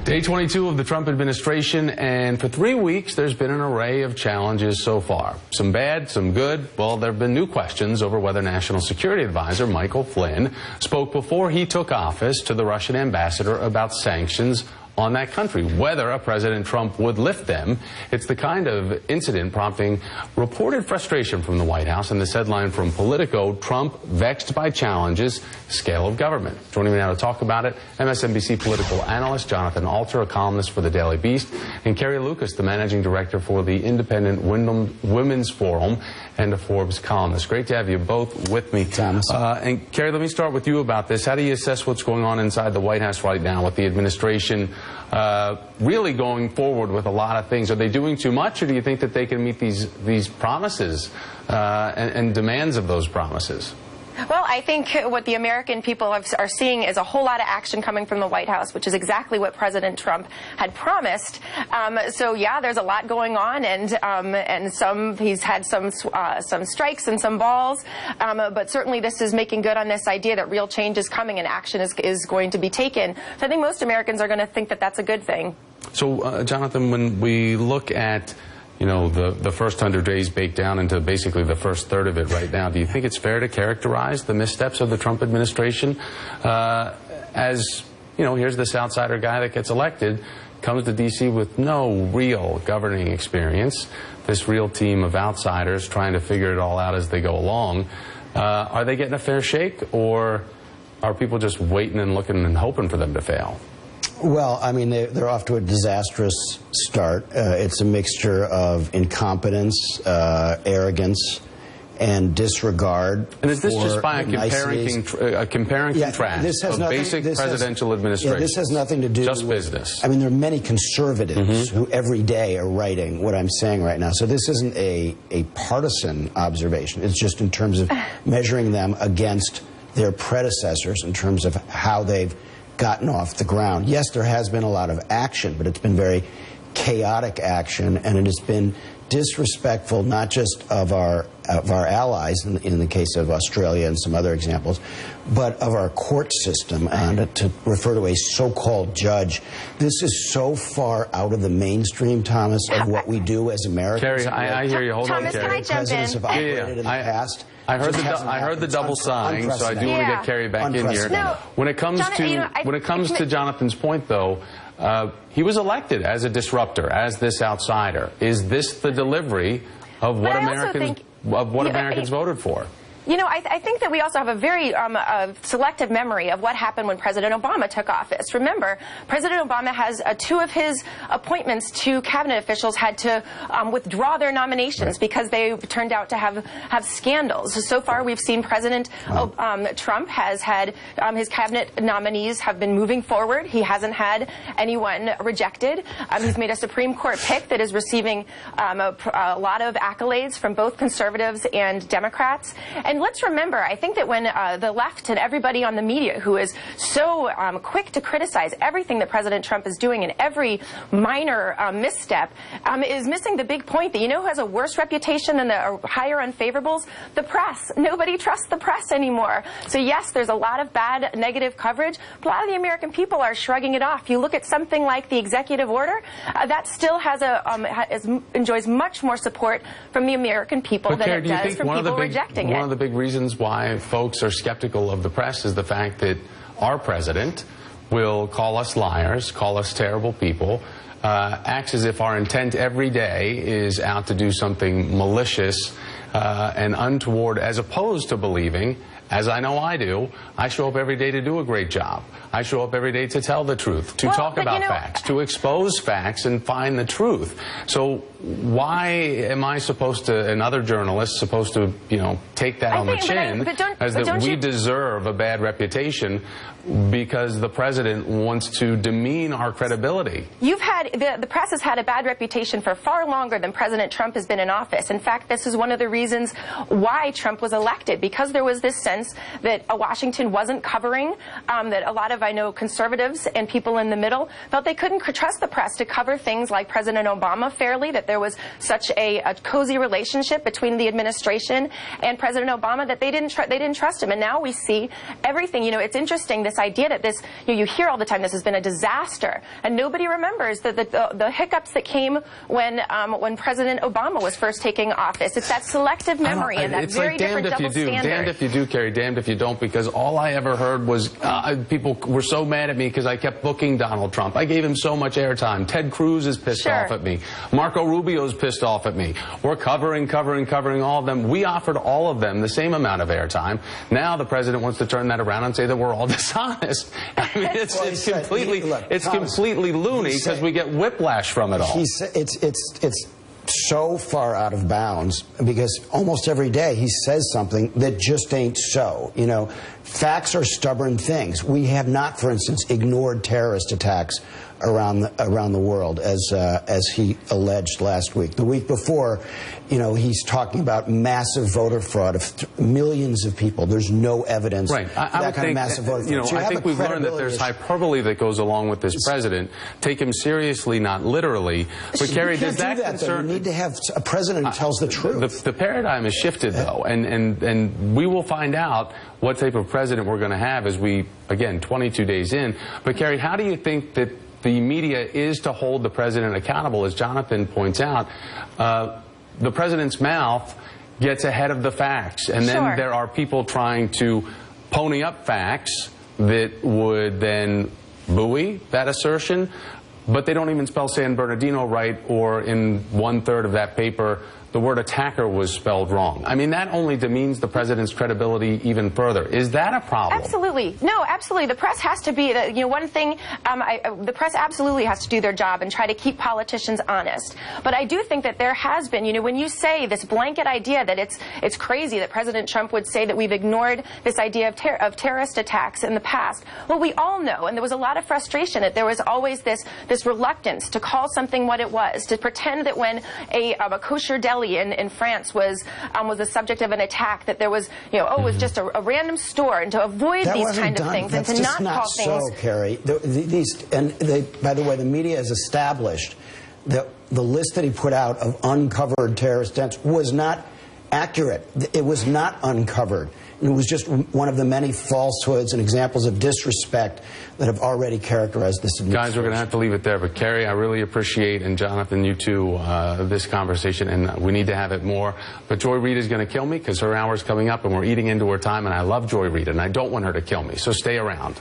Day 22 of the Trump administration, and for 3 weeks there's been an array of challenges so far. Some bad, some good. Well, there have been new questions over whether National Security Advisor Michael Flynn spoke before he took office to the Russian ambassador about sanctions on that country, whether President Trump would lift them. It's the kind of incident prompting reported frustration from the White House, and this headline from Politico: Trump vexed by challenges, scale of government. Joining me now to talk about it, MSNBC political analyst Jonathan Alter, a columnist for the Daily Beast, and Carrie Lucas, the managing director for the Independent Women's Forum and a Forbes columnist. Great to have you both with me. Thomas. And Carrie, let me start with you about this. How do you assess what's going on inside the White House right now with the administration really going forward with a lot of things? Are they doing too much, or do you think that they can meet these promises and demands of those promises? Well, I think what the American people are seeing is a whole lot of action coming from the White House, which is exactly what President Trump had promised. So yeah, there's a lot going on, and he's had some strikes and some balls, but certainly this is making good on this idea that real change is coming and action is going to be taken. So I think most Americans are going to think that that's a good thing. So, Jonathan, when we look at the first 100 days baked down into basically the first third of it right now, do you think it's fair to characterize the missteps of the Trump administration as, here's this outsider guy that gets elected, comes to D.C. with no real governing experience, this real team of outsiders trying to figure it all out as they go along? Are they getting a fair shake, or are people just waiting and looking and hoping for them to fail? Well, I mean, they're off to a disastrous start. It's a mixture of incompetence, arrogance, and disregard. And is this just by a compare and contrast of basic presidential administration? Yeah, this has nothing to do just with business. I mean, there are many conservatives who every day are writing what I'm saying right now. So this isn't a partisan observation. It's just in terms of measuring them against their predecessors in terms of how they've gotten off the ground. Yes, there has been a lot of action, but it's been very chaotic action, and it has been disrespectful not just of our allies, in the case of Australia and some other examples, but of our court system. And to refer to a so-called judge, this is so far out of the mainstream, Thomas, of what we do as Americans. Carrie, I hear you. Hold on, Carrie. Thomas, can I jump Presidents have operated in the past. I heard the double sighing, so I do want to get Carrie back in here. No, when it comes to Jonathan's point, though, he was elected as a disruptor, as this outsider. Is this the delivery of what Americans voted for? I think that we also have a very selective memory of what happened when President Obama took office. Remember, President Obama has two of his appointments to cabinet officials had to withdraw their nominations because they turned out to have scandals. So far, we've seen President Trump has had his cabinet nominees have been moving forward. He hasn't had anyone rejected. He's made a Supreme Court pick that is receiving a lot of accolades from both conservatives and Democrats. And let's remember, I think that when the left and everybody on the media who is so quick to criticize everything that President Trump is doing and every minor misstep is missing the big point that who has a worse reputation than the higher unfavorables? The press. Nobody trusts the press anymore. So yes, there's a lot of bad negative coverage, but a lot of the American people are shrugging it off. You look at something like the executive order, that still has enjoys much more support from the American people than it does from people rejecting it. One of the big reasons why folks are skeptical of the press is the fact that our president will call us liars, call us terrible people, acts as if our intent every day is out to do something malicious and untoward, as opposed to believing, as I know I do, I show up every day to do a great job. I show up every day to tell the truth, to talk about facts, to expose facts and find the truth. So why am I supposed to, and other journalists supposed to, take that on the chin as that we deserve a bad reputation because the president wants to demean our credibility? You've had, the press has had a bad reputation for far longer than President Trump has been in office. In fact, this is one of the reasons why Trump was elected, because there was this sense evidence that Washington wasn't covering, that a lot of, I know, conservatives and people in the middle felt they couldn't trust the press to cover things like President Obama fairly, that there was such a cozy relationship between the administration and President Obama that they didn't trust him. And now we see everything. You know, it's interesting, this idea that this, you hear all the time, this has been a disaster, and nobody remembers the hiccups that came when President Obama was first taking office. It's that selective memory and that very different double standard. Damned if you do, Carrie, damned if you don't, because all I ever heard was people were so mad at me because I kept booking Donald Trump. I gave him so much airtime. Ted Cruz is pissed off at me. Marco Rubio's pissed off at me. We're covering all of them. We offered all of them the same amount of airtime. Now the president wants to turn that around and say that we're all dishonest. I mean, it's completely loony because we get whiplash from it all. It's so far out of bounds because almost every day he says something that just ain't so. You know, facts are stubborn things. We have not, for instance, ignored terrorist attacks around the world as he alleged last week. The week before, you know, he's talking about massive voter fraud of millions of people. There's no evidence for that kind of massive voter fraud. You know, I think we've learned that there's hyperbole that goes along with this president. Take him seriously, not literally. But Kerry, does that concern? You need to have a president who tells the truth. The paradigm has shifted, though, and we will find out what type of president we're going to have as we, again, 22 days in. But Kerry, how do you think that the media is to hold the president accountable? As Jonathan points out, the president's mouth gets ahead of the facts, and then there are people trying to pony up facts that would then buoy that assertion, but they don't even spell San Bernardino right, or in 1/3 of that paper the word attacker was spelled wrong. I mean, that only demeans the president's credibility even further. Is that a problem? Absolutely. No, absolutely. The press has to be, you know, one thing, the press absolutely has to do their job and try to keep politicians honest. But I do think that there has been, you know, when you say this blanket idea that it's crazy that President Trump would say that we've ignored this idea of terrorist attacks in the past. Well, we all know, and there was a lot of frustration, that there was always this reluctance to call something what it was, to pretend that when a kosher deli in France was the subject of an attack, that there was, you know, it was just a random store, and to avoid these kind of things and to not call things. That's just not so, Carrie. By the way, the media has established that the list that he put out of uncovered terrorist attacks was not accurate. It was not uncovered. It was just one of the many falsehoods and examples of disrespect that have already characterized this administration. Guys, we're going to have to leave it there. But, Kerry, I really appreciate, and Jonathan, you too, this conversation, and we need to have it more. But Joy Reid is going to kill me because her hour's coming up, and we're eating into her time, and I love Joy Reid, and I don't want her to kill me. So stay around.